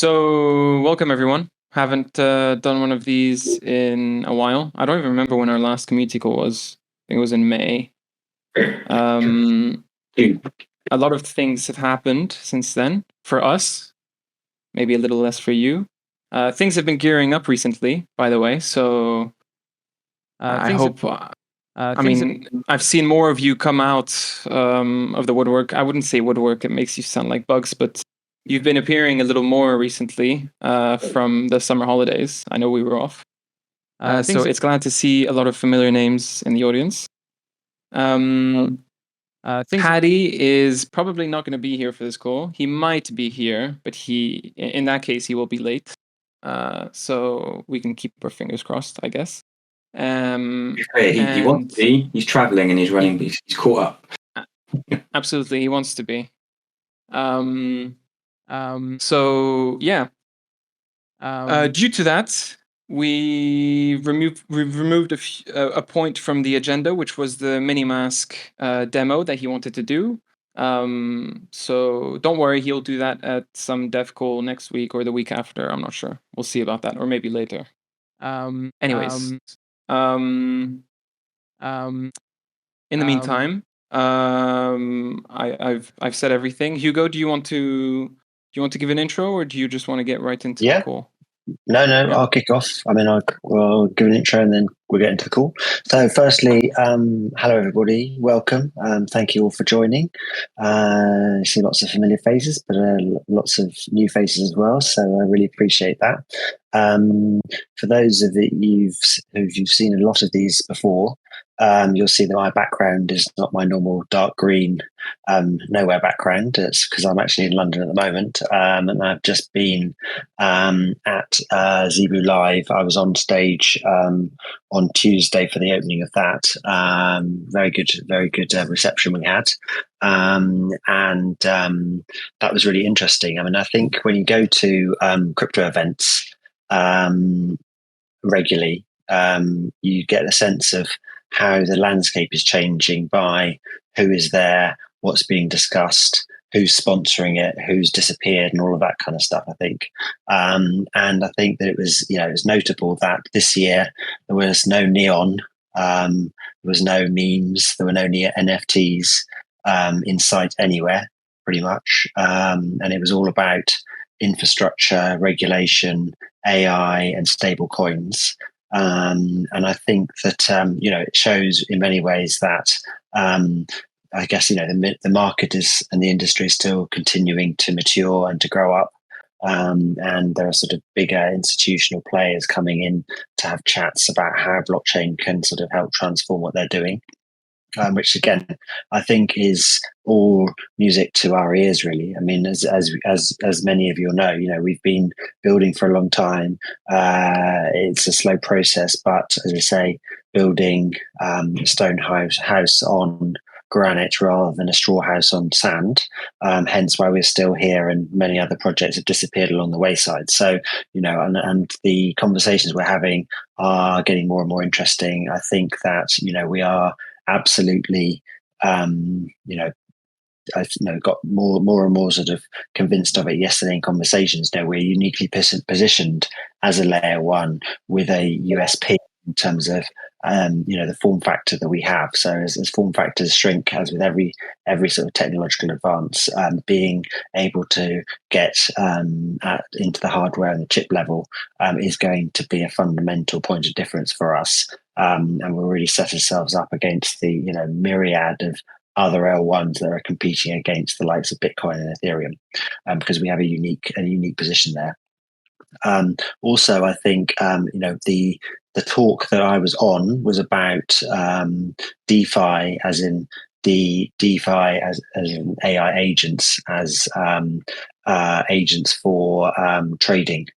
So, welcome everyone. Haven't done one of these in a while. I don't even remember when our last community call was. I think it was in May. A lot of things have happened since then for us, maybe a little less for you. Things have been gearing up recently, by the way. So, I hope. I've seen more of you come out of the woodwork. I wouldn't say woodwork; it makes you sound like bugs, but you've been appearing a little more recently from the summer holidays. I know we were off. So it's glad to see a lot of familiar names in the audience. Paddy is probably not going to be here for this call. He might be here, but in that case, he will be late. So we can keep our fingers crossed, I guess. He wants to be. He's traveling and he's running. He's caught up. Absolutely, he wants to be. So yeah. Due to that, we've removed a point from the agenda, which was the Minimask demo that he wanted to do. So don't worry, he'll do that at some dev call next week or the week after. I'm not sure. We'll see about that, or maybe later. Anyways, in the meantime, I've said everything. Hugo, do you want to give an intro, or do you just want to get right into the call? No, I'll kick off. I mean, I'll give an intro and then we'll get into the call. So firstly, hello everybody, welcome. Thank you all for joining. I see lots of familiar faces, but lots of new faces as well. So I really appreciate that. For those of you've seen a lot of these before, you'll see that my background is not my normal dark green nowhere background. It's because I'm actually in London at the moment, and I've just been at Zebu Live. I was on stage on Tuesday for the opening of that. Very good reception we had, and that was really interesting. I mean, I think when you go to crypto events regularly, you get a sense of how the landscape is changing by who is there, what's being discussed, who's sponsoring it, who's disappeared, and all of that kind of stuff, I think. And I think that it was notable that this year there was no neon, there was no memes, there were no NFTs in sight anywhere, pretty much. And it was all about infrastructure, regulation, AI, and stable coins. And I think that it shows in many ways that I guess the market is and the industry is still continuing to mature and to grow up, and there are sort of bigger institutional players coming in to have chats about how blockchain can sort of help transform what they're doing. Which again, I think is all music to our ears, really. I mean, as many of you know, we've been building for a long time. It's a slow process, but as we say, building a stone house on granite rather than a straw house on sand. Hence why we're still here, and many other projects have disappeared along the wayside. So, and the conversations we're having are getting more and more interesting. I think that we are absolutely I've got more and more sort of convinced of it yesterday in conversations. We're uniquely positioned as a layer one with a USP in terms of the form factor that we have. So as form factors shrink, as with every sort of technological advance, being able to get into the hardware and the chip level is going to be a fundamental point of difference for us. And we'll really set ourselves up against the myriad of other L1s that are competing against the likes of Bitcoin and Ethereum, because we have a unique position there. Also, I think the talk that I was on was about DeFi, as in the DeFi as in AI agents, as agents for trading,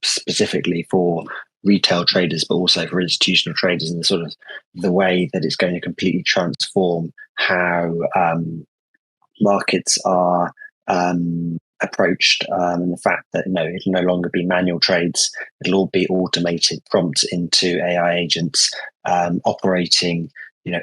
specifically for retail traders, but also for institutional traders, and sort of the way that it's going to completely transform how markets are approached, and the fact that it'll no longer be manual trades, it'll all be automated prompts into AI agents operating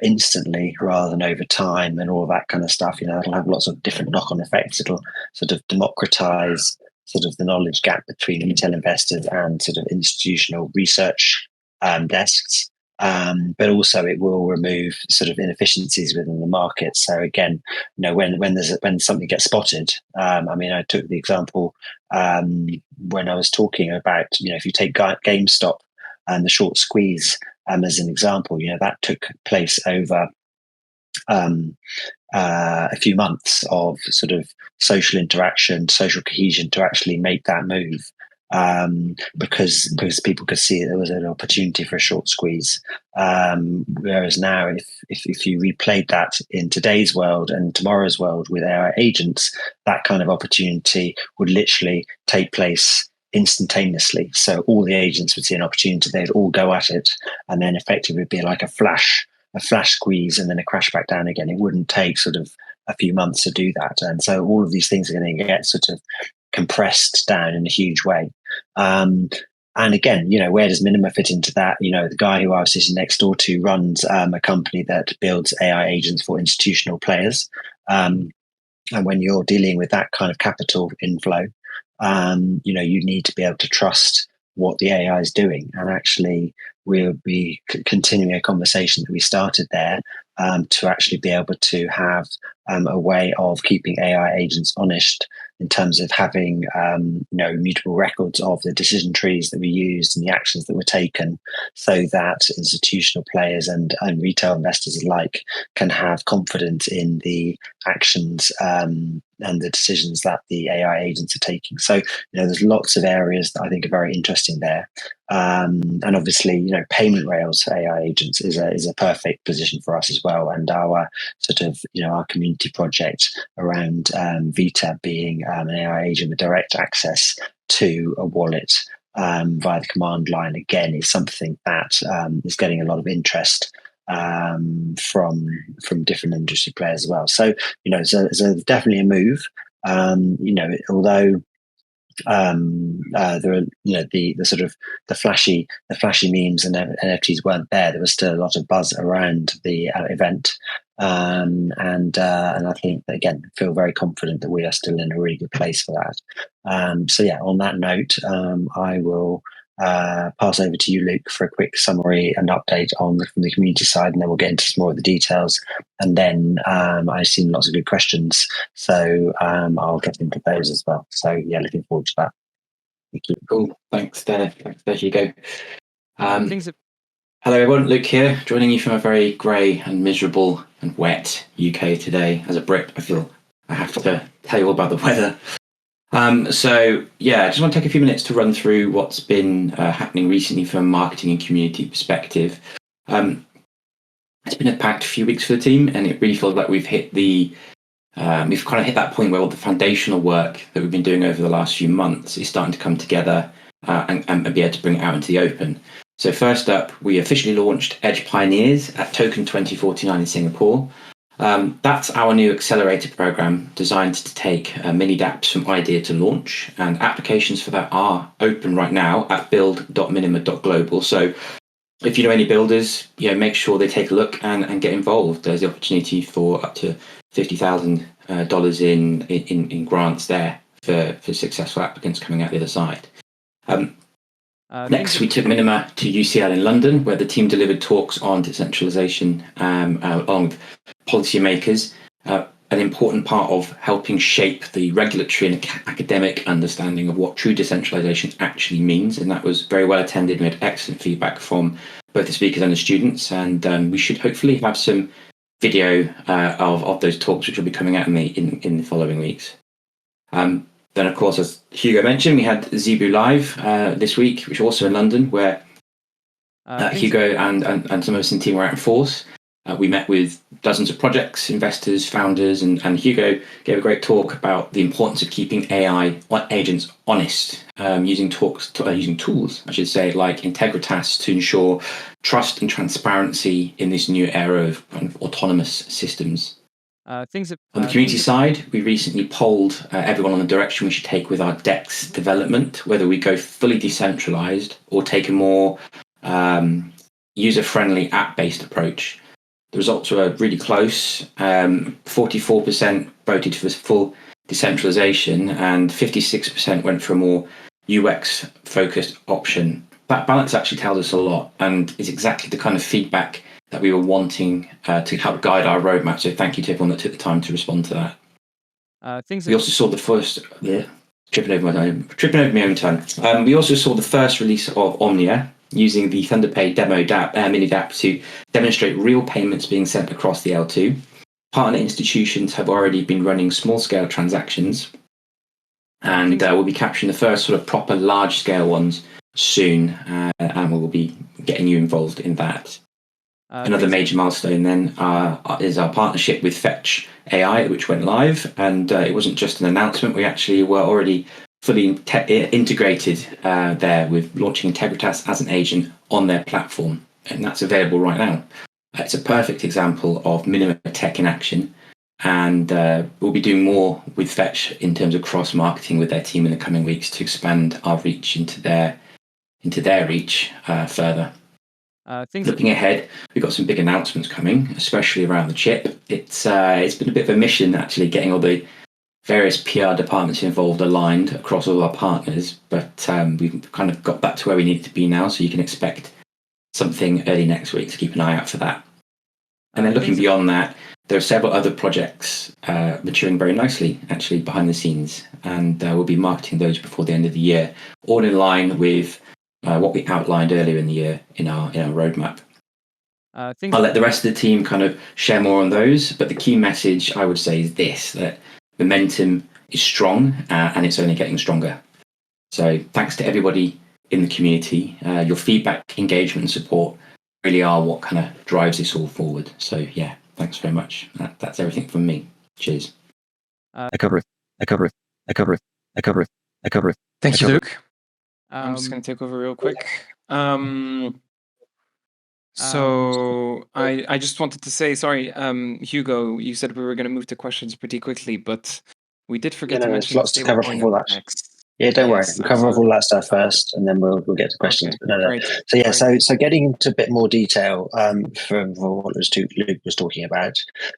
instantly rather than over time, and all that kind of stuff. It'll have lots of different knock-on effects. It'll sort of democratize sort of the knowledge gap between retail investors and sort of institutional research desks. But also it will remove sort of inefficiencies within the market. So again, when something gets spotted, I took the example when I was talking about, if you take GameStop and the short squeeze as an example, that took place over a few months of sort of social interaction, social cohesion to actually make that move. Because people could see there was an opportunity for a short squeeze. Whereas now, if you replayed that in today's world and tomorrow's world with AI agents, that kind of opportunity would literally take place instantaneously. So all the agents would see an opportunity, they'd all go at it, and then effectively it'd be like a flash squeeze and then a crash back down again. It wouldn't take sort of a few months to do that. And so all of these things are going to get sort of compressed down in a huge way. And again, where does Minima fit into that? The guy who I was sitting next door to runs a company that builds AI agents for institutional players. And when you're dealing with that kind of capital inflow, you need to be able to trust what the AI is doing. And actually, we'll be continuing a conversation that we started there to actually be able to have a way of keeping AI agents honest in terms of having immutable records of the decision trees that we used and the actions that were taken, so that institutional players and retail investors alike can have confidence in the actions and the decisions that the AI agents are taking. So, there's lots of areas that I think are very interesting there. And obviously, payment rails for AI agents is a perfect position for us as well. And our sort of, our community project around Vita being an AI agent with direct access to a wallet via the command line, again, is something that is getting a lot of interest from different industry players as well. So, so definitely a move. Although there are the sort of the flashy memes and NFTs weren't there was still a lot of buzz around the event, and I think again feel very confident that we are still in a really good place for that. So yeah, on that note, I will pass over to you, Luke, for a quick summary and update from the community side, and then we'll get into some more of the details. And then I've seen lots of good questions, so I'll get into those as well. So yeah, looking forward to that. Thank you. Cool. Thanks, there, Hugo. Hello everyone, Luke here, joining you from a very grey and miserable and wet UK today. As a Brit, I feel I have to tell you all about the weather. So yeah, I just want to take a few minutes to run through what's been happening recently from a marketing and community perspective. It's been a packed few weeks for the team, and it really feels like we've kind of hit that point where all the foundational work that we've been doing over the last few months is starting to come together and be able to bring it out into the open. So first up, we officially launched Edge Pioneers at Token 2049 in Singapore. That's our new accelerator program designed to take mini dApps from idea to launch, and applications for that are open right now at build.minima.global. So if you know any builders, make sure they take a look and get involved. There's the opportunity for up to $50,000 in grants there for successful applicants coming out the other side. Next, we took Minima to UCL in London, where the team delivered talks on decentralization along with policymakers, an important part of helping shape the regulatory and academic understanding of what true decentralization actually means. And that was very well attended. We had excellent feedback from both the speakers and the students. And we should hopefully have some video of those talks, which will be coming out in the following weeks. Then, of course, as Hugo mentioned, we had Zebu Live this week, which was also in London, where Hugo and some of us in the team were out in force. We met with dozens of projects, investors, founders, and Hugo gave a great talk about the importance of keeping AI agents honest, using tools, I should say, like Integritas to ensure trust and transparency in this new era of autonomous systems. On the community side, we recently polled everyone on the direction we should take with our DEX development, whether we go fully decentralized or take a more user-friendly app-based approach. The results were really close. 44% voted for full decentralization, and 56% went for a more UX focused option. That balance actually tells us a lot and is exactly the kind of feedback that we were wanting to help guide our roadmap. So thank you to everyone that took the time to respond to that. We also saw the first, tripping over my own tongue. We also saw the first release of Omnia using the ThunderPay demo mini dApp to demonstrate real payments being sent across the L2. Partner institutions have already been running small-scale transactions, and we'll be capturing the first sort of proper large-scale ones soon, and we'll be getting you involved in that. Another major milestone then is our partnership with Fetch.ai, which went live, and it wasn't just an announcement. We actually were already fully integrated there with launching Integritas as an agent on their platform, and that's available right now. It's a perfect example of Minima tech in action, and we'll be doing more with Fetch in terms of cross-marketing with their team in the coming weeks to expand our reach into their reach further. Looking ahead, we've got some big announcements coming, especially around the chip. It's been a bit of a mission actually getting all the various PR departments involved aligned across all our partners, but we've kind of got that to where we need to be now, so you can expect something early next week, to keep an eye out for that. And then looking beyond that, there are several other projects maturing very nicely actually behind the scenes, and we'll be marketing those before the end of the year, all in line with what we outlined earlier in the year in our roadmap. I'll let the rest of the team kind of share more on those, but the key message I would say is this: that momentum is strong and it's only getting stronger. So thanks to everybody in the community. Your feedback, engagement, and support really are what kind of drives this all forward. So yeah, thanks very much. That's everything from me. Cheers. I cover it. Thank you, Luke. I'm just going to take over real quick. So I just wanted to say, sorry, Hugo, you said we were going to move to questions pretty quickly, but we did forget to mention lots to cover before that. Yeah, don't worry. We'll cover off all that stuff first, and then we'll get to questions. Okay, So yeah, so getting into a bit more detail from what Luke was talking about,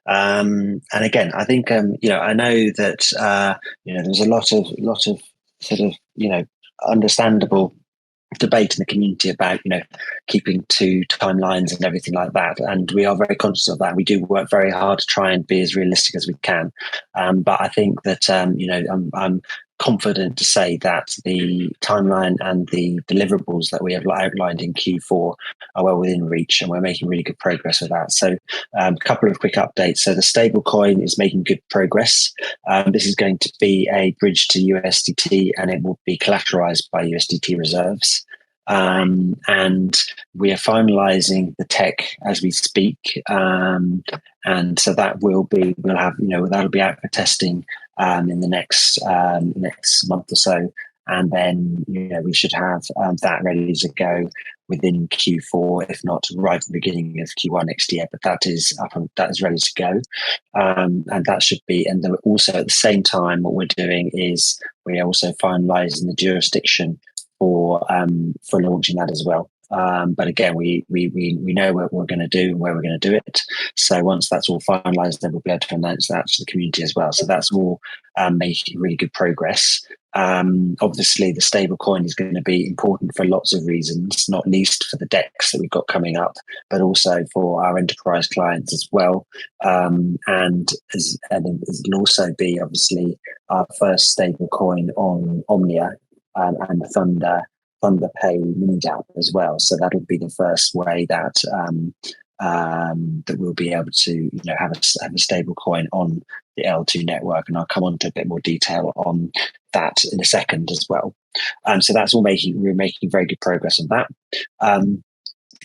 and again, I think I know that there's a lot of sort of understandable debate in the community about keeping to timelines and everything like that, and we are very conscious of that. We do work very hard to try and be as realistic as we can, but I think that I'm confident to say that the timeline and the deliverables that we have outlined in Q4 are well within reach, and we're making really good progress with that. So a couple of quick updates. So the stablecoin is making good progress. This is going to be a bridge to USDT, and it will be collateralized by USDT reserves. And we are finalizing the tech as we speak. And so that that'll be out for testing in the next month or so, and then we should have that ready to go within Q4, if not right at the beginning of Q1 next year. But that is ready to go, and that should be. And then also at the same time, what we're doing is we're also finalising the jurisdiction for launching that as well. But again, we know what we're going to do and where we're going to do it. So once that's all finalised, then we'll be able to announce that to the community as well. So that's all making really good progress. Obviously, the stablecoin is going to be important for lots of reasons, not least for the DEX that we've got coming up, but also for our enterprise clients as well. And it'll also be obviously our first stablecoin on Omnia and ThunderPay mini dApp as well. So that'll be the first way that that we'll be able to have a stable coin on the L2 network, and I'll come on to a bit more detail on that in a second as well. So that's all we're making very good progress on that.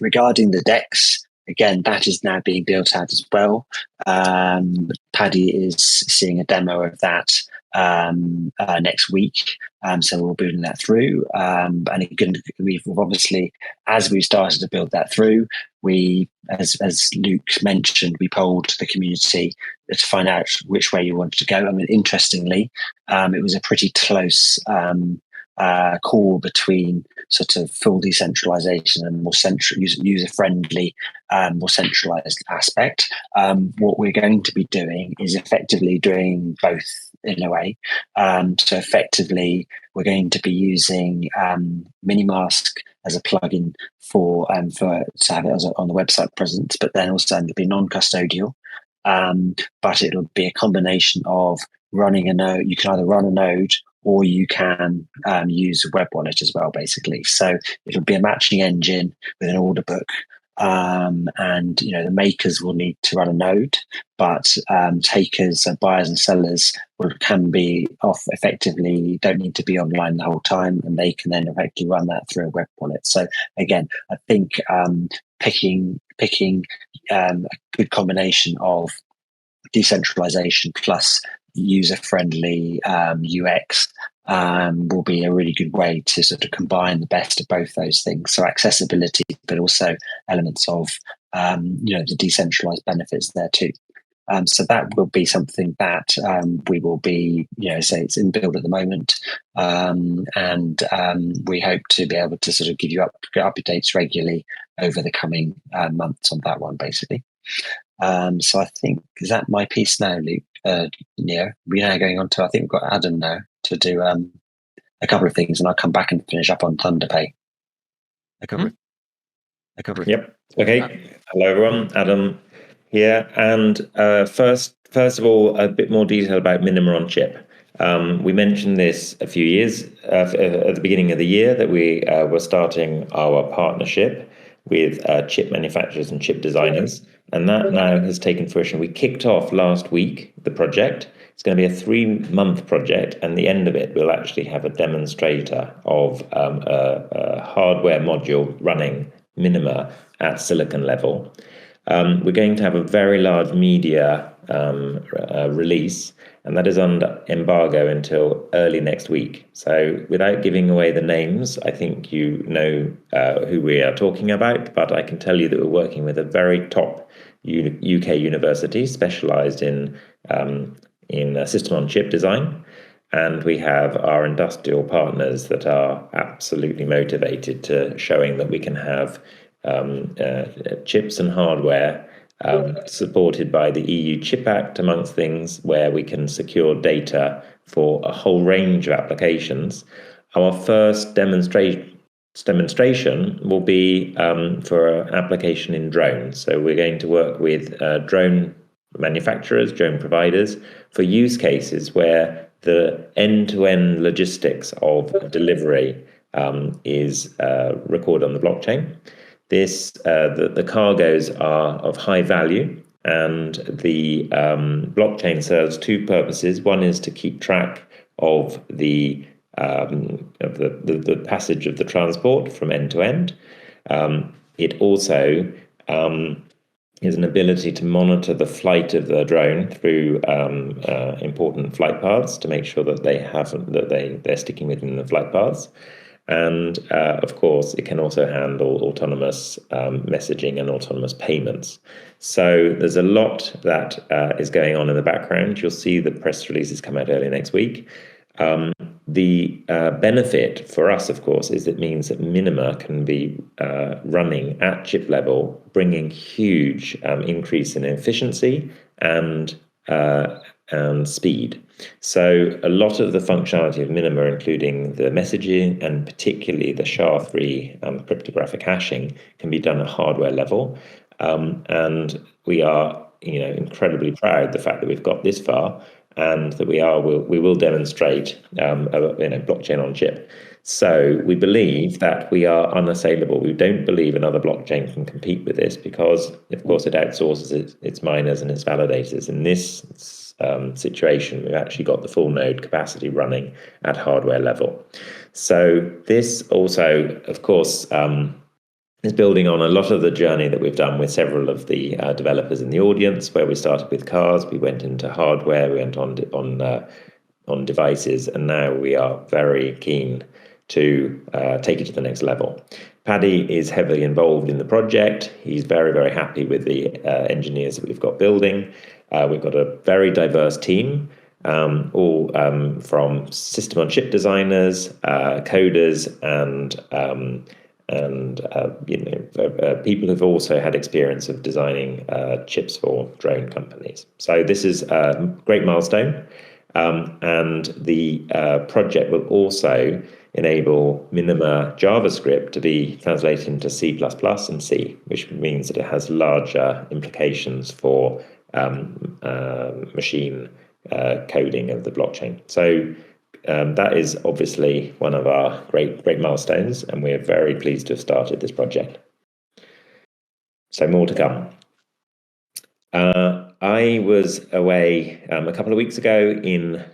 Regarding the DEX, again, that is now being built out as well. Paddy is seeing a demo of that next week, so we'll be building that through. And again, we've obviously, as we started to build that through, we, as Luke mentioned, we polled the community to find out which way you wanted to go. I mean, interestingly, it was a pretty close call between sort of full decentralization and more user-friendly, more centralized aspect. What we're going to be doing is effectively doing both in a way. So effectively, we're going to be using Minimask as a plugin for to have it on the website presence, but then also it'll be non-custodial. But it'll be a combination of running a node. You can either run a node or you can use a web wallet as well, basically. So it'll be a matching engine with an order book. And the makers will need to run a node, but takers, buyers and sellers can be off effectively, don't need to be online the whole time, and they can then effectively run that through a web wallet. So again, I think picking a good combination of decentralization plus user-friendly UX will be a really good way to sort of combine the best of both those things. So accessibility, but also elements of the decentralized benefits there too. So that will be something that we will be, say it's in build at the moment, and we hope to be able to sort of give you updates regularly over the coming months on that one, basically. So I think, is that my piece now, Luke? We're now going on to, I think we've got Adam now to do a couple of things, and I'll come back and finish up on ThunderPay. A couple of Yep. Okay. Hello, everyone. Adam here. And first of all, a bit more detail about Minima Chip. We mentioned this a few years at the beginning of the year that we were starting our partnership with chip manufacturers and chip designers. And that now has taken fruition. We kicked off last week the project. It's going to be a 3-month project, and the end of it, we'll actually have a demonstrator of a hardware module running Minima at silicon level. We're going to have a very large media release, and that is under embargo until early next week. So without giving away the names, I think you know who we are talking about, but I can tell you that we're working with a very top UK university specialized in system on chip design. And we have our industrial partners that are absolutely motivated to showing that we can have chips and hardware supported by the EU Chip Act, amongst things, where we can secure data for a whole range of applications. Our first demonstration will be for an application in drones. So we're going to work with drone manufacturers, drone providers, for use cases where the end-to-end logistics of delivery is recorded on the blockchain. The cargoes are of high value, and the blockchain serves two purposes. One is to keep track of the passage of the transport from end to end. It also is an ability to monitor the flight of the drone through important flight paths to make sure that they're sticking within the flight paths. And of course, it can also handle autonomous messaging and autonomous payments. So there's a lot that is going on in the background. You'll see the press releases come out early next week. The benefit for us, of course, is it means that Minima can be running at chip level, bringing huge increase in efficiency and speed. So a lot of the functionality of Minima, including the messaging and particularly the SHA-3 cryptographic hashing, can be done at hardware level. And we are, incredibly proud of the fact that we've got this far, and that we will demonstrate blockchain on chip. So we believe that we are unassailable. We don't believe another blockchain can compete with this because, of course, it outsources its miners and its validators. In this situation, we've actually got the full node capacity running at hardware level. So this also, of course, is building on a lot of the journey that we've done with several of the developers in the audience, where we started with cars, we went into hardware, we went on devices, and now we are very keen to take it to the next level. Paddy is heavily involved in the project. He's very, very happy with the engineers that we've got building. We've got a very diverse team, all from system on chip designers, coders, and people who've also had experience of designing chips for drone companies. So this is a great milestone, And the project will also enable Minima JavaScript to be translated into C++ and C, which means that it has larger implications for machine coding of the blockchain. So that is obviously one of our great milestones, and we're very pleased to have started this project. So more to come. I was away a couple of weeks ago in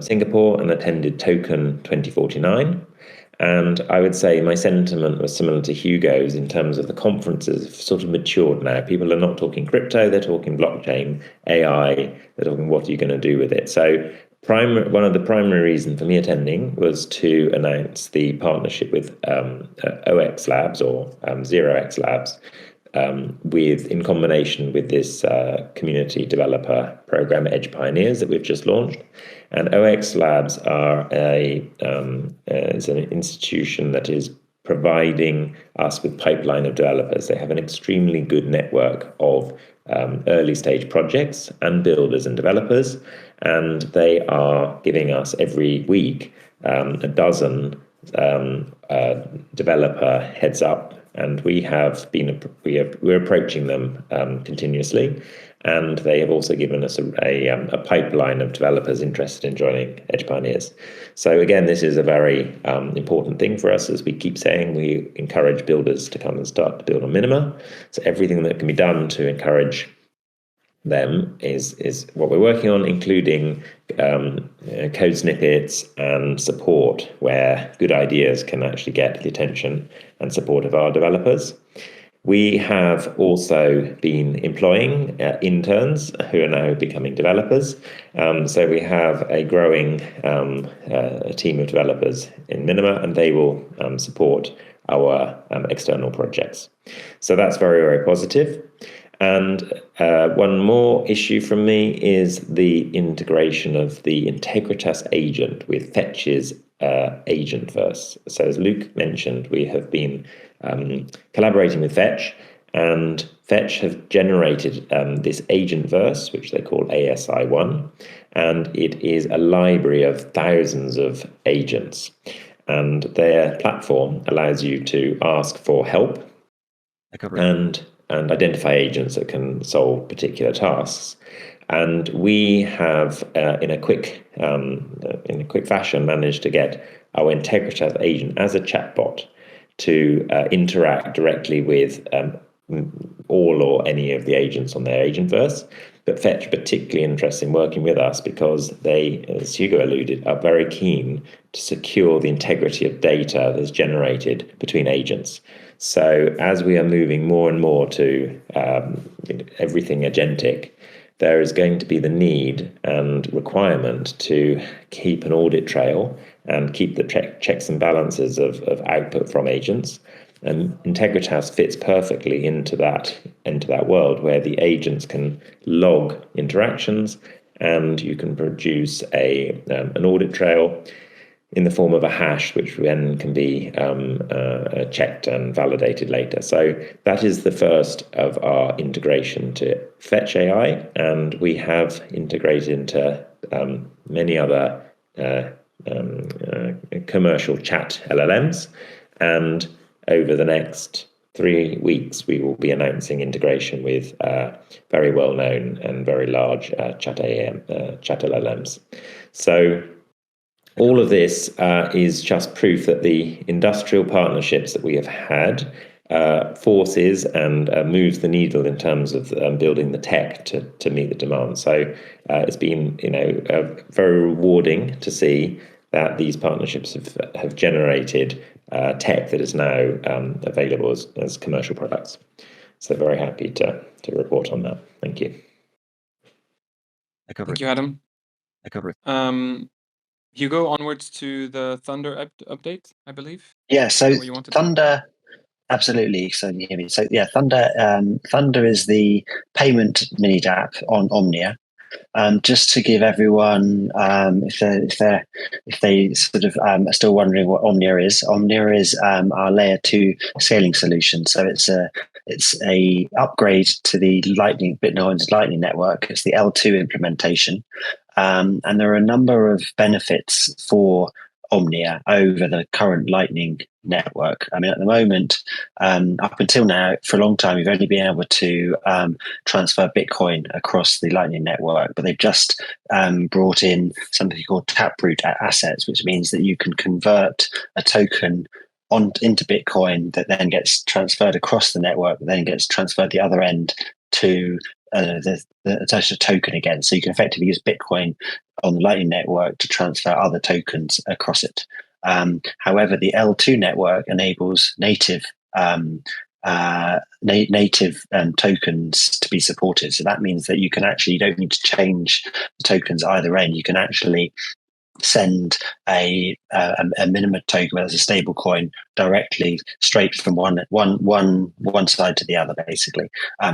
Singapore and attended Token 2049. And I would say my sentiment was similar to Hugo's in terms of the conferences have sort of matured now. People are not talking crypto, they're talking blockchain, AI, they're talking what are you going to do with it. So one of the primary reasons for me attending was to announce the partnership with OX Labs or 0x Labs, in combination with this community developer program, Edge Pioneers, that we've just launched. And OX Labs is an institution that is providing us with pipeline of developers. They have an extremely good network of early stage projects and builders and developers, and they are giving us every week a dozen developer heads up. And we're approaching them continuously, and they have also given us a pipeline of developers interested in joining Edge Pioneers. So again, this is a very important thing for us. As we keep saying, we encourage builders to come and start to build on Minima. So everything that can be done to encourage them is what we're working on, including code snippets and support where good ideas can actually get the attention and support of our developers. We have also been employing interns who are now becoming developers. So we have a growing a team of developers in Minima, and they will support our external projects. So that's very, very positive. And one more issue from me is the integration of the Integritas agent with Fetch's agentverse. So as Luke mentioned, we have been collaborating with Fetch, and Fetch have generated this agentverse, which they call ASI1, and it is a library of thousands of agents. And their platform allows you to ask for help and identify agents that can solve particular tasks. And we have, in a quick fashion, managed to get our Integritas agent as a chatbot to interact directly with all or any of the agents on their agentverse. But Fetch are particularly interested in working with us because they, as Hugo alluded, are very keen to secure the integrity of data that's generated between agents. So as we are moving more and more to everything agentic, there is going to be the need and requirement to keep an audit trail and keep the checks and balances of output from agents. And Integritas fits perfectly into that world where the agents can log interactions, and you can produce an audit trail in the form of a hash, which then can be checked and validated later. So that is the first of our integration to Fetch.ai, and we have integrated into many other commercial chat LLMs. And over the next 3 weeks, we will be announcing integration with very well-known and very large chat LLMs. So all of this is just proof that the industrial partnerships that we have had forces and moves the needle in terms of building the tech to meet the demand. So it's been very rewarding to see that these partnerships have generated tech that is now available as commercial products. So very happy to report on that. Thank you. Thank you, Adam. Hugo, onwards to the Thunder update, I believe. Yeah, so Thunder, absolutely. So you hear me. So yeah, Thunder is the payment mini app on Omnia. Just to give everyone, if they sort of are still wondering what Omnia is our layer 2 scaling solution. So it's a upgrade to the Bitcoin's Lightning network. It's the L2 implementation. And there are a number of benefits for Omnia over the current Lightning network. I mean, at the moment, up until now, for a long time, you've only been able to transfer Bitcoin across the Lightning network, but they've just brought in something called Taproot assets, which means that you can convert a token into Bitcoin that then gets transferred across the network, then gets transferred the other end to the token again. So you can effectively use Bitcoin on the Lightning network to transfer other tokens across it. However, the L2 network enables native tokens to be supported. So that means that you don't need to change the tokens either end. You can actually send a Minima token as a stable coin directly straight from one side to the other, basically.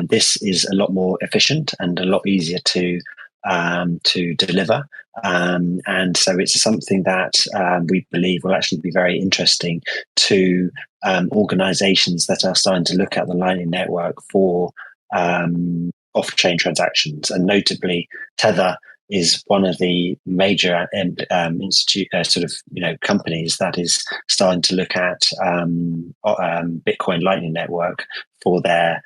This is a lot more efficient and a lot easier to deliver. And so it's something that we believe will actually be very interesting to organizations that are starting to look at the Lightning Network for off-chain transactions. And notably, Tether is one of the major companies that is starting to look at Bitcoin Lightning Network for their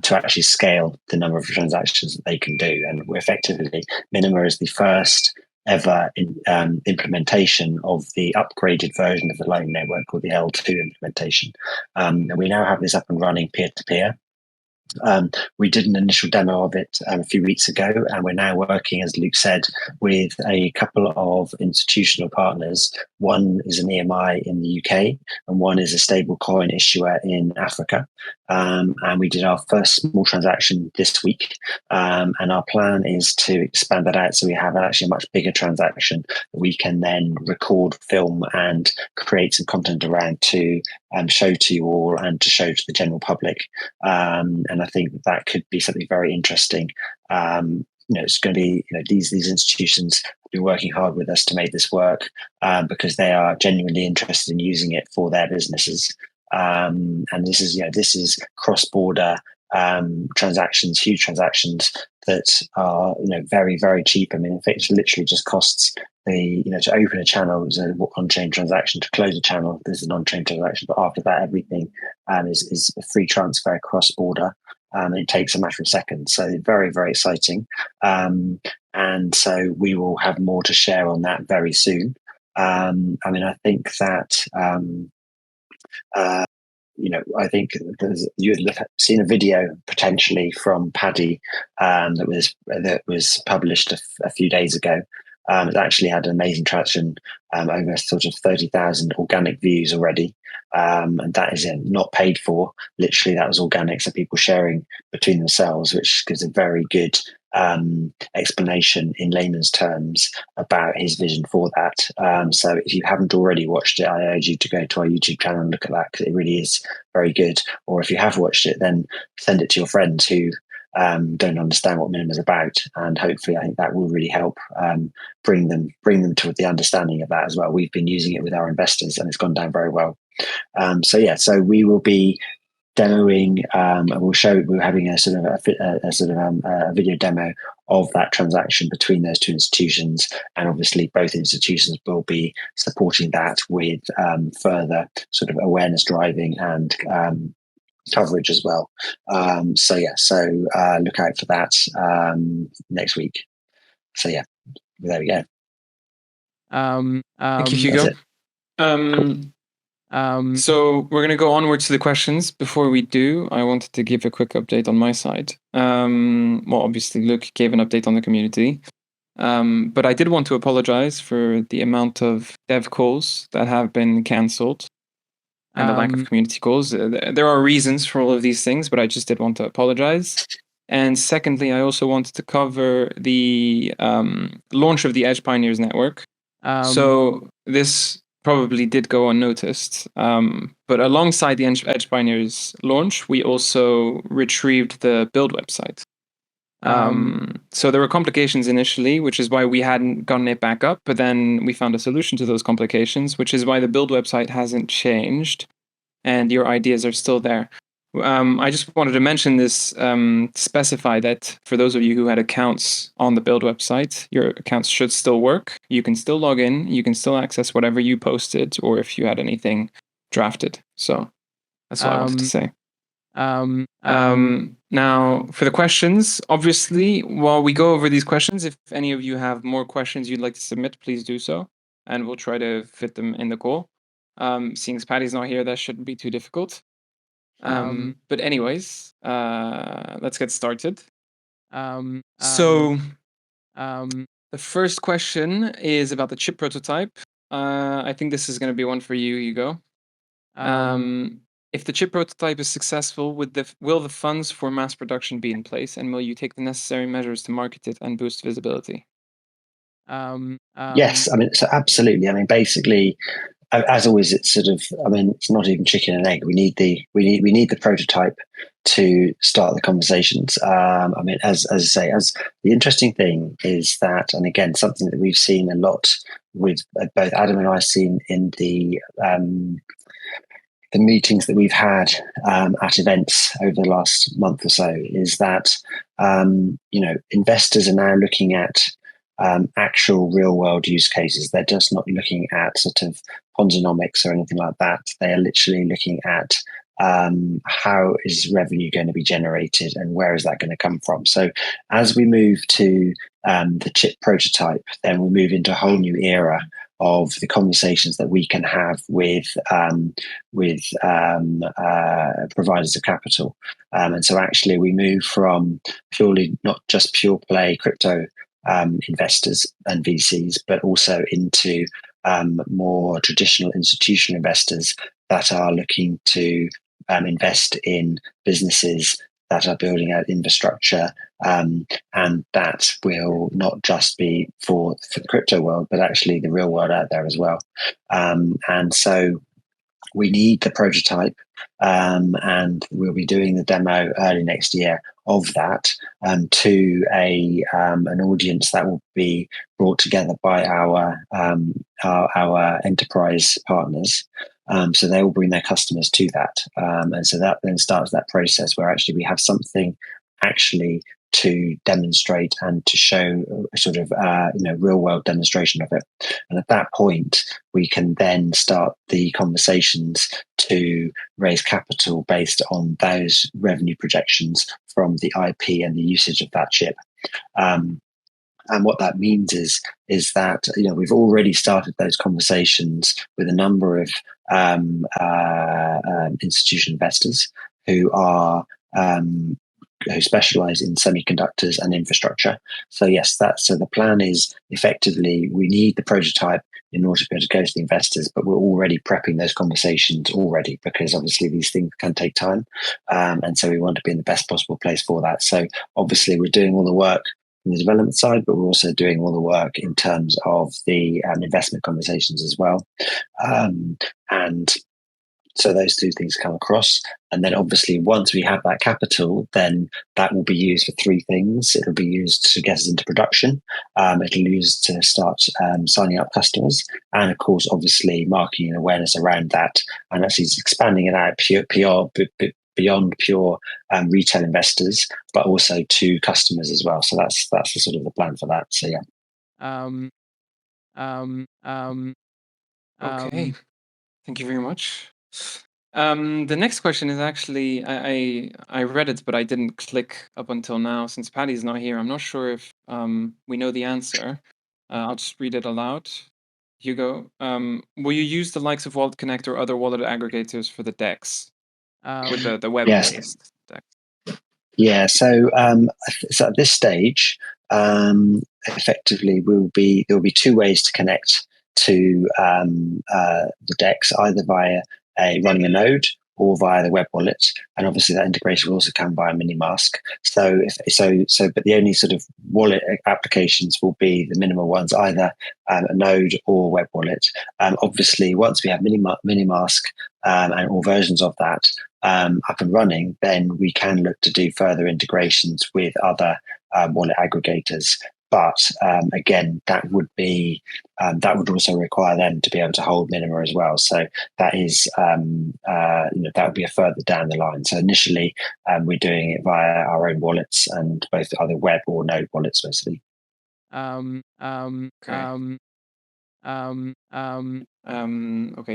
to actually scale the number of transactions that they can do. And effectively, Minima is the first ever implementation of the upgraded version of the Lightning Network, called the L2 implementation. And we now have this up and running peer-to-peer. We did an initial demo of it a few weeks ago, and we're now working, as Luke said, with a couple of institutional partners. One is an EMI in the UK, and one is a stablecoin issuer in Africa. And we did our first small transaction this week, and our plan is to expand that out so we have actually a much bigger transaction that we can then record, film, and create some content around to show to you all and to show to the general public. And I think that could be something very interesting. It's going to be, these institutions have been working hard with us to make this work because they are genuinely interested in using it for their businesses. And this is cross-border transactions, huge transactions that are, very, very cheap. I mean, in fact, it literally just costs to open a channel is an on-chain transaction, to close a channel there's an on-chain transaction, but after that everything is a free transfer cross-border. It takes a matter of seconds, so very, very exciting. And so we will have more to share on that very soon. I think that I think you'd have seen a video potentially from Paddy that was published a few days ago. It actually had an amazing traction, over sort of 30,000 organic views already. And that is not paid for. Literally, that was organic. So people sharing between themselves, which gives a very good explanation in layman's terms about his vision for that. So if you haven't already watched it, I urge you to go to our YouTube channel and look at that, because it really is very good. Or if you have watched it, then send it to your friends who don't understand what Minima is about, and hopefully I think that will really help bring them to the understanding of that as well. We've been using it with our investors and it's gone down very well. So we will be demoing and we're having a video demo of that transaction between those two institutions, and obviously both institutions will be supporting that with further sort of awareness driving and coverage as well. So look out for that next week. So there we go. Thank you, Hugo. So we're going to go onwards to the questions. Before we do, I wanted to give a quick update on my side. Obviously Luke gave an update on the community, but I did want to apologize for the amount of dev calls that have been cancelled and the lack of community calls. There are reasons for all of these things, but I just did want to apologize. And secondly, I also wanted to cover the launch of the Edge Pioneers network. So this probably did go unnoticed, but alongside the Edge Pioneers launch, we also retrieved the build website. So there were complications initially, which is why we hadn't gotten it back up, but then we found a solution to those complications, which is why the build website hasn't changed and your ideas are still there. I just wanted to mention this, specify that for those of you who had accounts on the build website, your accounts should still work. You can still log in. You can still access whatever you posted or if you had anything drafted. So that's what I wanted to say. Now, for the questions, obviously, while we go over these questions, if any of you have more questions you'd like to submit, please do so. And we'll try to fit them in the call. Seeing as Patty's not here, that shouldn't be too difficult. But anyways, let's get started. So the first question is about the chip prototype. I think this is going to be one for you, Hugo. If the chip prototype is successful, will the funds for mass production be in place, and will you take the necessary measures to market it and boost visibility? Yes, I mean, so absolutely. I mean, basically, as always, it's sort of, I mean, it's not even chicken and egg. We need the prototype to start the conversations. I mean, as I say, as the interesting thing is that, and again, something that we've seen a lot with both Adam and I seen in the meetings that we've had at events over the last month or so is that investors are now looking at actual real world use cases. They're just not looking at sort of Ponzonomics or anything like that. They are literally looking at how is revenue going to be generated and where is that going to come from. So as we move to the chip prototype, then we move into a whole new era of the conversations that we can have with providers of capital. And so actually we move from purely not just pure play crypto investors and VCs, but also into more traditional institutional investors that are looking to invest in businesses that are building out infrastructure, and that will not just be for the crypto world, but actually the real world out there as well. And so we need the prototype, and we'll be doing the demo early next year of that to an audience that will be brought together by our enterprise partners. So they will bring their customers to that, and so that then starts that process where actually we have something actually to demonstrate and to show a sort of real world demonstration of it. And at that point, we can then start the conversations to raise capital based on those revenue projections from the IP and the usage of that chip. And what that means is that we've already started those conversations with a number of institutional investors who are who specialize in semiconductors and infrastructure. So yes, so the plan is effectively we need the prototype in order to be able to go to the investors, but we're already prepping those conversations already because obviously these things can take time. And so we want to be in the best possible place for that. So obviously we're doing all the work from the development side, but we're also doing all the work in terms of the investment conversations as well. And so those two things come across. And then obviously once we have that capital, then that will be used for three things. It'll be used to get us into production. It'll be used to start signing up customers. And of course, obviously marketing and awareness around that. And actually expanding it out beyond pure retail investors, but also to customers as well. So that's the sort of the plan for that. So yeah. Okay. Thank you very much. The next question is actually, I read it, but I didn't click up until now. Since Patty's not here, I'm not sure if we know the answer. I'll just read it aloud. Hugo, will you use the likes of Wallet Connect or other wallet aggregators for the DEX with the web-based DEX? Yeah, so at this stage, effectively, there will be two ways to connect to the DEX, either via running a node or via the web wallet, and obviously that integration will also come via Minimask. But the only sort of wallet applications will be the minimal ones, either a node or web wallet. Obviously, once we have Minimask and all versions of that up and running, then we can look to do further integrations with other wallet aggregators. But again, that would also require them to be able to hold Minima as well. So that is that would be a further down the line. So initially, we're doing it via our own wallets and both either web or node wallets, basically. Okay,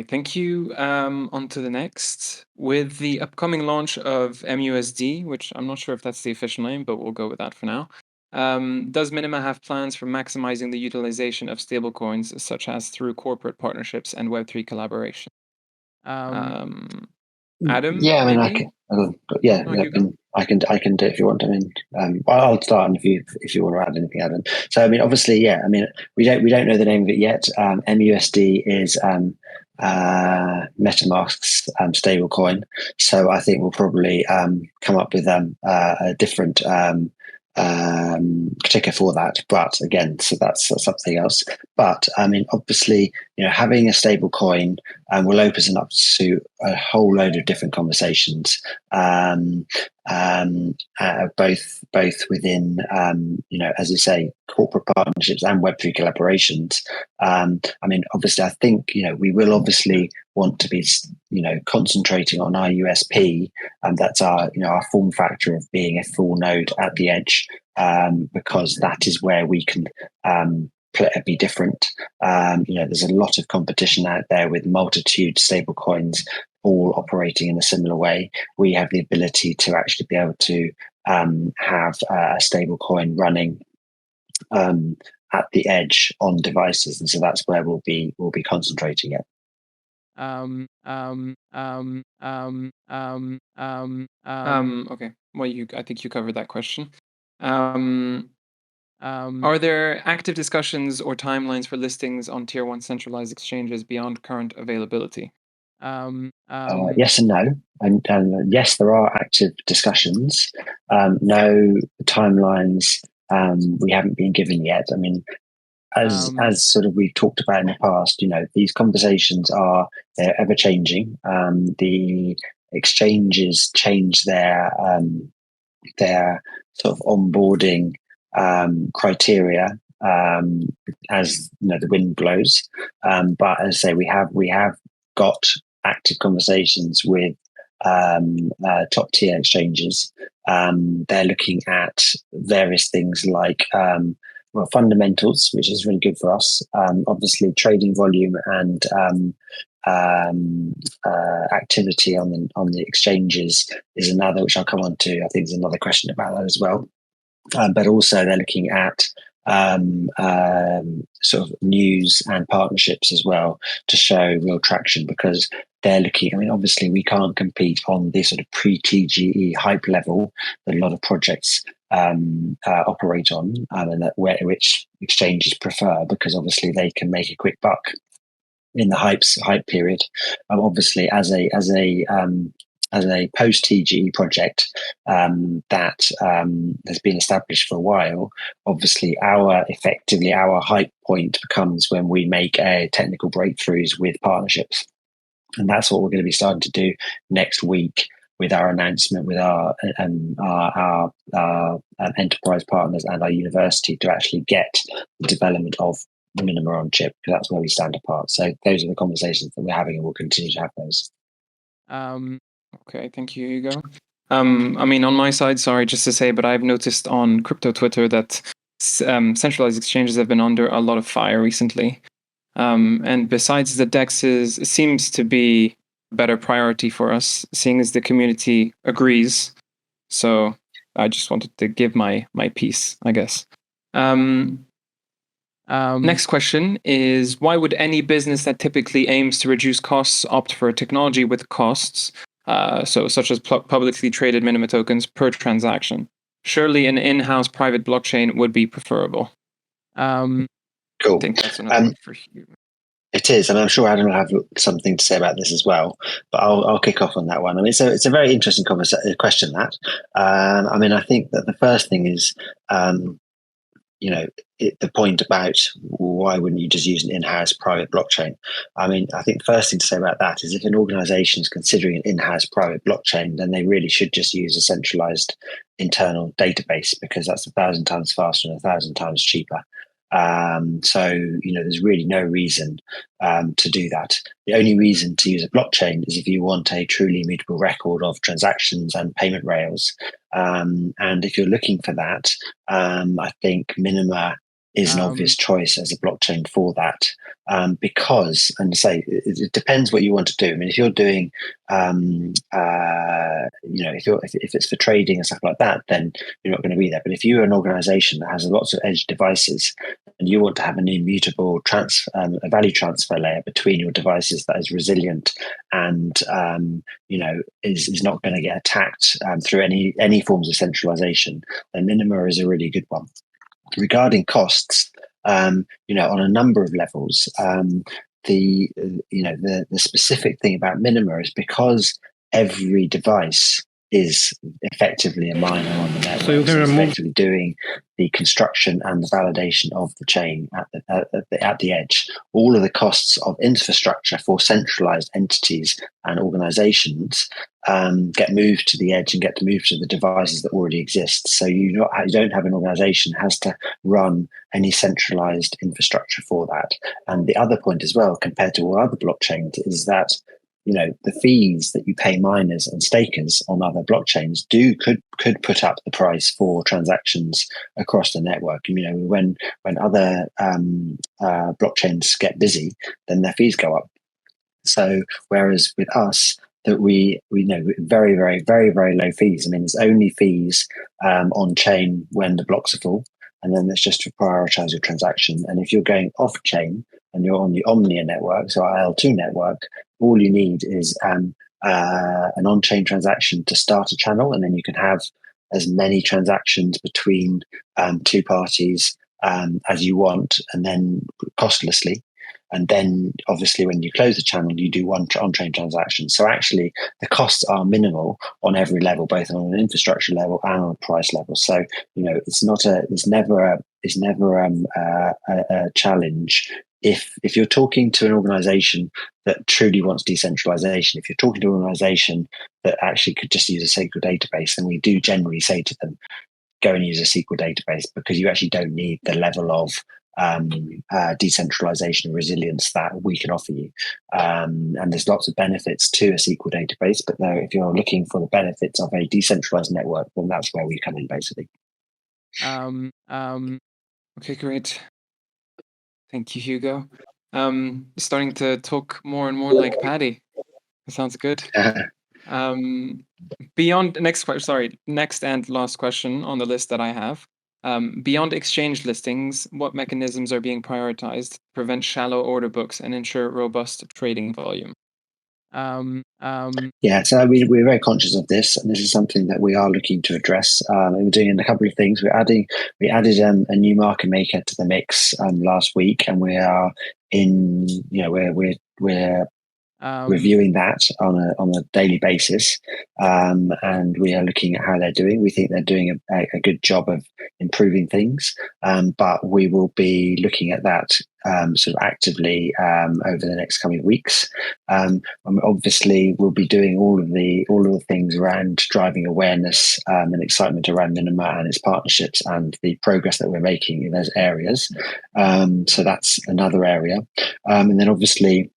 thank you. On to the next. With the upcoming launch of MUSD, which I'm not sure if that's the official name, but we'll go with that for now. Does Minima have plans for maximizing the utilization of stablecoins, such as through corporate partnerships and Web3 collaboration? Adam? Yeah, I mean, maybe? I can do it if you want. I mean, I'll start, and if you want to add anything, Adam. So, I mean, obviously, yeah. I mean, we don't know the name of it yet. MUSD is MetaMask's stablecoin. So, I think we'll probably come up with a different ticker for that. But again, so that's something else. But I mean, obviously, having a stable coin will open up to a whole load of different conversations, both within, as you say, corporate partnerships and Web3 collaborations. I mean, obviously, I think we will obviously want to be concentrating on our USP, and that's our form factor of being a full node at the edge, because that is where we can be different. There's a lot of competition out there with multitude stable coins all operating in a similar way. We have the ability to actually be able to have a stable coin running at the edge on devices, and so that's where we'll be concentrating it. Okay. Well, I think you covered that question. Are there active discussions or timelines for listings on tier 1 centralized exchanges beyond current availability? Yes and no. And yes, there are active discussions. No timelines we haven't been given yet. I mean, as sort of we've talked about in the past, these conversations they're ever changing. The exchanges change their sort of onboarding criteria as the wind blows. But as I say, we have got active conversations with top tier exchanges. They're looking at various things like fundamentals, which is really good for us. Obviously, trading volume and activity on the exchanges is another, which I'll come on to. I think there's another question about that as well. But also they're looking at sort of news and partnerships as well to show real traction, because they're looking, I mean, obviously we can't compete on this sort of pre-TGE hype level that a lot of projects operate on, and which exchanges prefer, because obviously they can make a quick buck in the hype period. Obviously, as a post TGE project that has been established for a while, obviously our hype point comes when we make technical breakthroughs with partnerships, and that's what we're going to be starting to do next week with our announcement with our enterprise partners and our university to actually get the development of the Minima on chip, because that's where we stand apart. So those are the conversations that we're having, and we'll continue to have those. Okay, thank you, Hugo. I mean, on my side, sorry, just to say, but I've noticed on crypto Twitter that centralized exchanges have been under a lot of fire recently. And besides the DEXs, it seems to be a better priority for us, seeing as the community agrees. So I just wanted to give my piece, I guess. Next question is, why would any business that typically aims to reduce costs opt for a technology with costs, such as publicly traded Minima tokens per transaction? Surely an in-house private blockchain would be preferable. Cool. I think that's another one for you. It is, and I'm sure Adam will have something to say about this as well. But I'll kick off on that one. I mean, it's a very interesting question. That I mean, I think that the first thing is, the point about why wouldn't you just use an in-house private blockchain? I mean, I think the first thing to say about that is, if an organization is considering an in-house private blockchain, then they really should just use a centralized internal database, because that's 1,000 times faster and 1,000 times cheaper. So, there's really no reason to do that. The only reason to use a blockchain is if you want a truly immutable record of transactions and payment rails. And if you're looking for that, I think Minima is an obvious choice as a blockchain for that. Because, and say, it depends what you want to do. I mean, if you're doing, if it's for trading and stuff like that, then you're not going to be there. But if you're an organization that has lots of edge devices and you want to have an immutable a value transfer layer between your devices that is resilient and is not going to get attacked through any forms of centralization, then Minima is a really good one. Regarding costs, on a number of levels, the specific thing about Minima is because every device is effectively a miner on the network. So you can effectively doing the construction and the validation of the chain at the edge. All of the costs of infrastructure for centralized entities and organizations get moved to the edge and get to move to the devices that already exist. So you don't have an organization that has to run any centralized infrastructure for that. And the other point as well, compared to all other blockchains, is that the fees that you pay miners and stakers on other blockchains could put up the price for transactions across the network. When other blockchains get busy, then their fees go up. So whereas with us, that we know very, very, very, very low fees. I mean, there's only fees on chain when the blocks are full, and then that's just to prioritize your transaction. And if you're going off chain and you're on the Omnia network, so our L2 network, all you need is an on-chain transaction to start a channel, and then you can have as many transactions between two parties as you want, and then costlessly. And then obviously when you close the channel, you do one on-chain transaction. So actually the costs are minimal on every level, both on an infrastructure level and on a price level. So, it's never a challenge. If you're talking to an organization that truly wants decentralization, if you're talking to an organization that actually could just use a SQL database, then we do generally say to them, go and use a SQL database, because you actually don't need the level of decentralization and resilience that we can offer you. And there's lots of benefits to a SQL database, but if you're looking for the benefits of a decentralized network, then that's where we come in, basically. Okay, great. Thank you, Hugo. Starting to talk more and more like Paddy. That sounds good. Beyond next and last question on the list that I have. Beyond exchange listings, what mechanisms are being prioritized to prevent shallow order books and ensure robust trading volume? So we're very conscious of this, and this is something that we are looking to address. We're doing a couple of things. We added a new market maker to the mix last week, and we are we're reviewing that on a daily basis, and we are looking at how they're doing. We think they're doing a good job of improving things, but we will be looking at that sort of actively over the next coming weeks. Obviously, we'll be doing all of the things around driving awareness and excitement around Minima and its partnerships and the progress that we're making in those areas. So that's another area, and then obviously.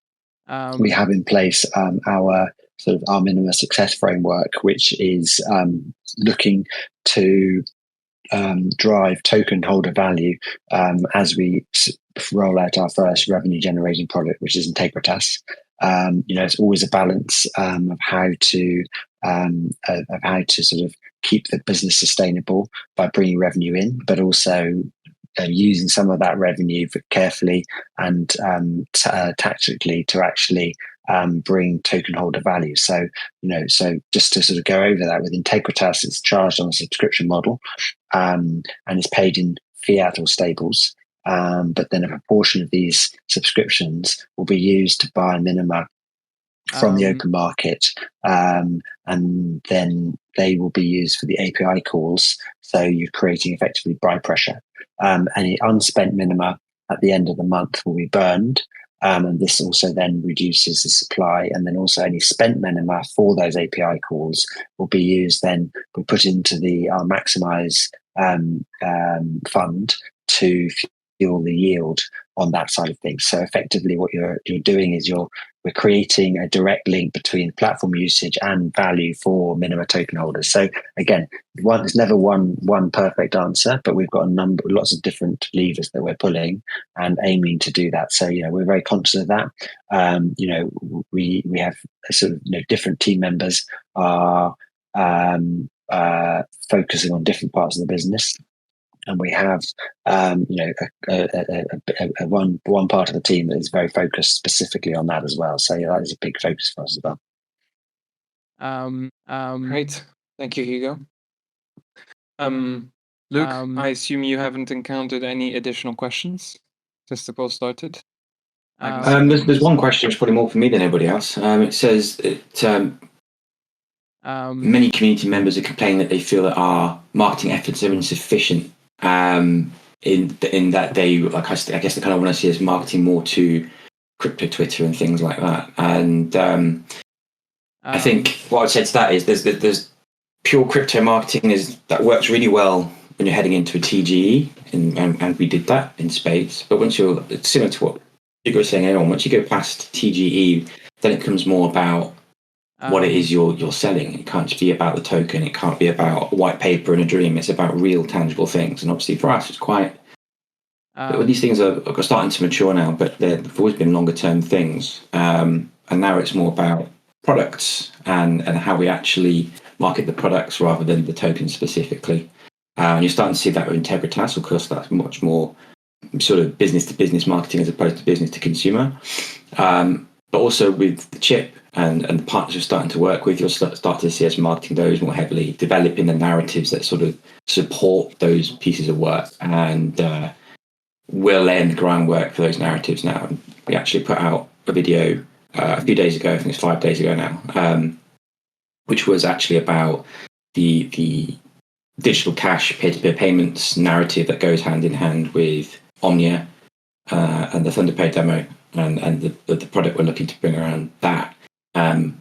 We have in place our Minima success framework, which is looking to drive token holder value as we roll out our first revenue generating product, which is Integritas. It's always a balance of how to sort of keep the business sustainable by bringing revenue in, but also using some of that revenue carefully and tactically to actually bring token holder value. So just to sort of go over that, with Integritas, it's charged on a subscription model and it's paid in fiat or stables. But then a proportion of these subscriptions will be used to buy Minima from the open market, and then they will be used for the API calls. So you're creating effectively buy pressure. Any unspent Minima at the end of the month will be burned, And this also then reduces the supply, and then also any spent minima for those API calls will be used, then we put into the Maximize fund to fuel the yield on that side of things. So effectively what you're doing is we're creating a direct link between platform usage and value for Minima token holders. So again, there's never one perfect answer, but we've got lots of different levers that we're pulling and aiming to do that. So we're very conscious of that. We have sort of different team members are focusing on different parts of the business. And we have, one part of the team that is very focused specifically on that as well. So that is a big focus for us as well. Great, thank you, Hugo. Luke, I assume you haven't encountered any additional questions since the poll started. There's one question, which is probably more for me than anybody else. It says that many community members are complaining that they feel that our marketing efforts are insufficient. In that they, like, I guess they kind of want to see us marketing more to crypto Twitter and things like that. And I think what I'd say to that is there's pure crypto marketing that works really well when you're heading into a TGE, and we did that in spades. But it's similar to what Hugo was saying, once you go past TGE, then it becomes more about what it is you're selling. It can't just be about the token. It can't be about a white paper and a dream. It's about real, tangible things. And obviously for us, it's quite... these things are starting to mature now, but they've always been longer-term things. And now it's more about products and how we actually market the products rather than the tokens specifically. And you're starting to see that with Integritas. Of course, that's much more sort of business-to-business marketing as opposed to business-to-consumer. But also with the chip and the partners we're starting to work with, you'll start to see us marketing those more heavily, developing the narratives that sort of support those pieces of work. And we're laying the groundwork for those narratives now. And we actually put out a video a few days ago, I think it's 5 days ago now, which was actually about the digital cash peer-to-peer payments narrative that goes hand in hand with Omnia and the ThunderPay demo and the product we're looking to bring around that. And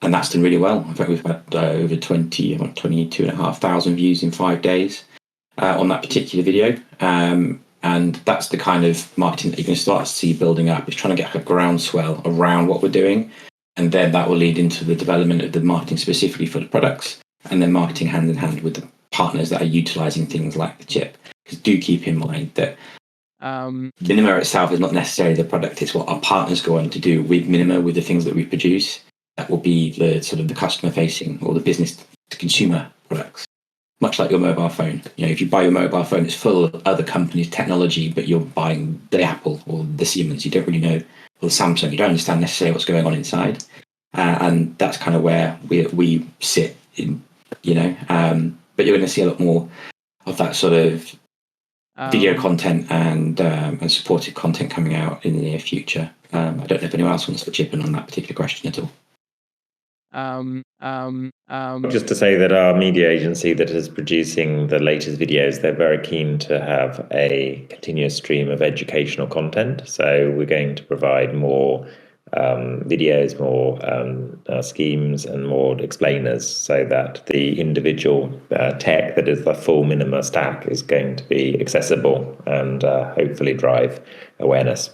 that's done really well. In fact, we've had over 22,500 views in 5 days on that particular video. And that's the kind of marketing that you're going to start to see building up. It's trying to get a groundswell around what we're doing. And then that will lead into the development of the marketing specifically for the products, and then marketing hand in hand with the partners that are utilizing things like the chip. Because do keep in mind that Minima itself is not necessarily the product. It's what our partners go on to do with Minima, with the things that we produce. That will be the sort of the customer facing or the business to consumer products. Much like your mobile phone. If you buy your mobile phone, it's full of other companies' technology, but you're buying the Apple or the Siemens. You don't really know, or the Samsung. You don't understand necessarily what's going on inside. And that's kind of where we sit in, but you're going to see a lot more of that sort of video content and supported content coming out in the near future. I don't know if anyone else wants to chip in on that particular question at all. Just to say that our media agency that is producing the latest videos, they're very keen to have a continuous stream of educational content. So we're going to provide more videos, more schemes and more explainers, so that the individual tech that is the full Minima stack is going to be accessible and hopefully drive awareness.